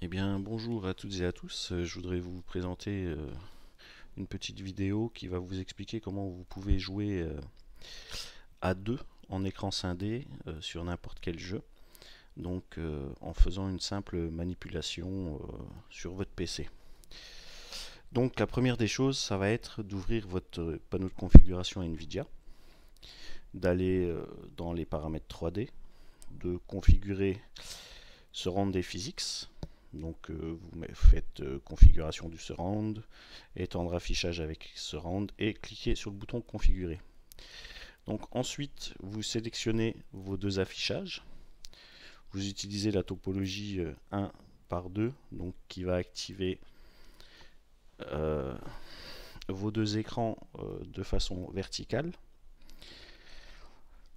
Eh bien, bonjour à toutes et à tous. Je voudrais vous présenter une petite vidéo qui va vous expliquer comment vous pouvez jouer à deux en écran scindé sur n'importe quel jeu. Donc, en faisant une simple manipulation sur votre PC. Donc, la première des choses, ça va être d'ouvrir votre panneau de configuration NVIDIA, d'aller dans les paramètres 3D, de configurer Surround des Physics. Donc vous faites configuration du surround, étendre affichage avec surround et cliquez sur le bouton configurer. Donc ensuite vous sélectionnez vos deux affichages. Vous utilisez la topologie 1 par 2, donc qui va activer vos deux écrans de façon verticale.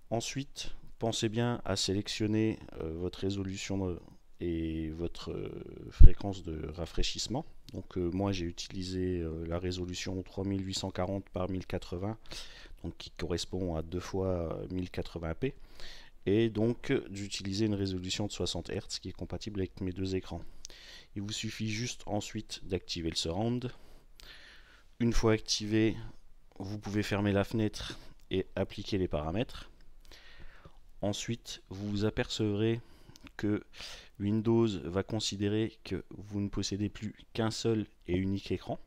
Ensuite, pensez bien à sélectionner votre résolution et votre fréquence de rafraîchissement. Donc moi j'ai utilisé la résolution 3840 par 1080, donc qui correspond à 2 fois 1080p, et donc d'utiliser une résolution de 60 Hz qui est compatible avec mes deux écrans. Il vous suffit juste ensuite d'activer le surround. Une fois activé, vous pouvez fermer la fenêtre et appliquer les paramètres. Ensuite, vous vous apercevrez que Windows va considérer que vous ne possédez plus qu'un seul et unique écran,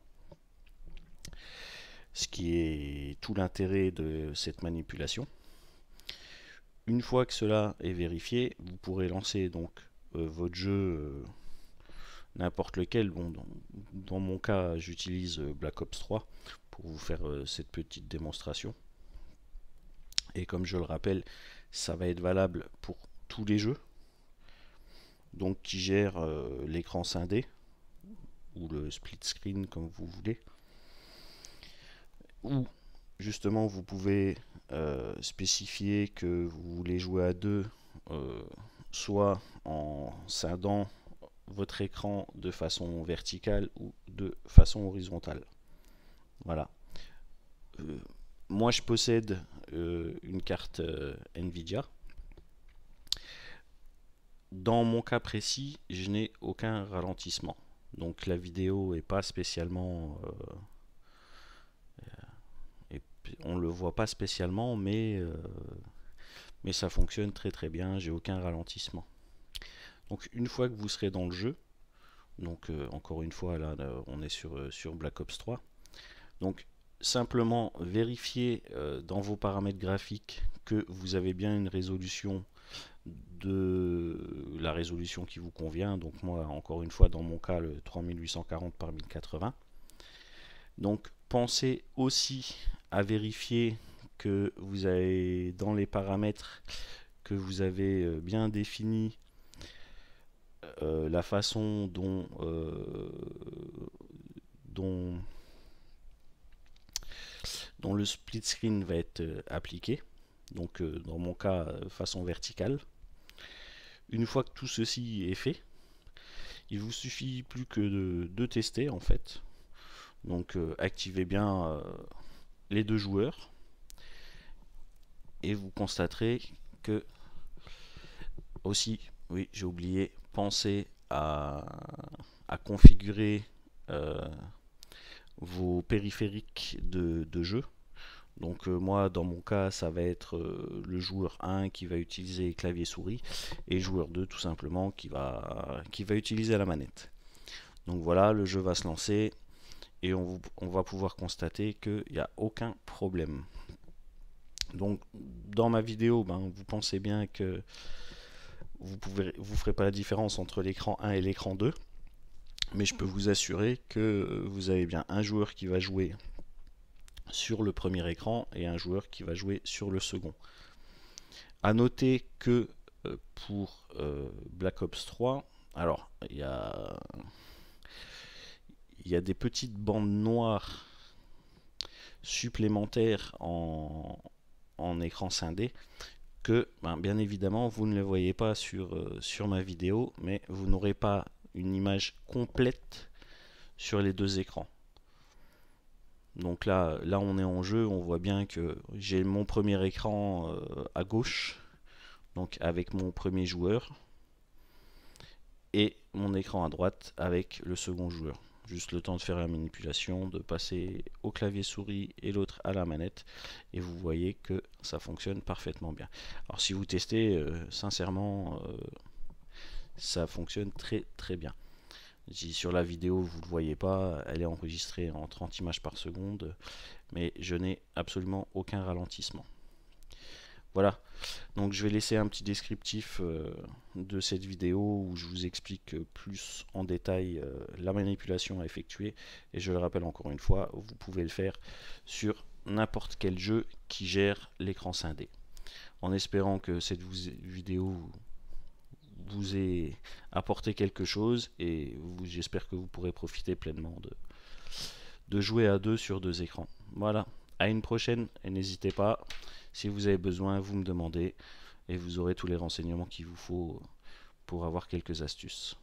ce qui est tout l'intérêt de cette manipulation. Une fois que cela est vérifié, vous pourrez lancer donc votre jeu n'importe lequel. Bon, dans mon cas, j'utilise Black Ops 3 pour vous faire cette petite démonstration. Et comme je le rappelle, ça va être valable pour tous les jeux, donc qui gèrent l'écran scindé ou le split screen comme vous voulez, ou justement vous pouvez spécifier que vous voulez jouer à deux, soit en scindant votre écran de façon verticale ou de façon horizontale. Voilà. Moi je possède une carte NVIDIA. Dans mon cas précis, je n'ai aucun ralentissement. Donc la vidéo est pas spécialement on le voit pas spécialement, mais ça fonctionne très très bien, j'ai aucun ralentissement. Donc une fois que vous serez dans le jeu, donc encore une fois là on est sur Black Ops 3, donc simplement vérifiez dans vos paramètres graphiques que vous avez bien une résolution de la résolution qui vous convient. Donc moi encore une fois dans mon cas le 3840 par 1080. Donc pensez aussi à vérifier que vous avez dans les paramètres que vous avez bien défini la façon dont le split screen va être appliqué. Donc dans mon cas façon verticale. Une fois que tout ceci est fait, il vous suffit plus que de tester en fait. Donc activez bien les deux joueurs et vous constaterez que aussi, oui j'ai oublié, pensez à configurer vos périphériques de jeu. Donc moi dans mon cas ça va être le joueur 1 qui va utiliser clavier souris et joueur 2 tout simplement qui va utiliser la manette. Donc voilà, le jeu va se lancer et on va pouvoir constater qu'il n'y a aucun problème. Donc dans ma vidéo, vous pensez bien que vous ferez pas la différence entre l'écran 1 et l'écran 2, mais je peux vous assurer que vous avez bien un joueur qui va jouer sur le premier écran et un joueur qui va jouer sur le second. A noter que pour Black Ops 3, alors il y a des petites bandes noires supplémentaires en écran scindé que bien évidemment vous ne le voyez pas sur ma vidéo, mais vous n'aurez pas une image complète sur les deux écrans. Donc là on est en jeu, on voit bien que j'ai mon premier écran à gauche, donc avec mon premier joueur, et mon écran à droite avec le second joueur. Juste le temps de faire la manipulation, de passer au clavier souris et l'autre à la manette, et vous voyez que ça fonctionne parfaitement bien. Alors si vous testez, sincèrement, ça fonctionne très très bien. Si sur la vidéo vous ne le voyez pas, elle est enregistrée en 30 images par seconde, mais je n'ai absolument aucun ralentissement. Voilà, donc je vais laisser un petit descriptif de cette vidéo où je vous explique plus en détail la manipulation à effectuer. Et je le rappelle encore une fois, vous pouvez le faire sur n'importe quel jeu qui gère l'écran scindé. En espérant que cette vidéo vous ait apporté quelque chose, et j'espère que vous pourrez profiter pleinement de jouer à deux sur deux écrans. Voilà, à une prochaine, et n'hésitez pas, si vous avez besoin, vous me demandez, et vous aurez tous les renseignements qu'il vous faut pour avoir quelques astuces.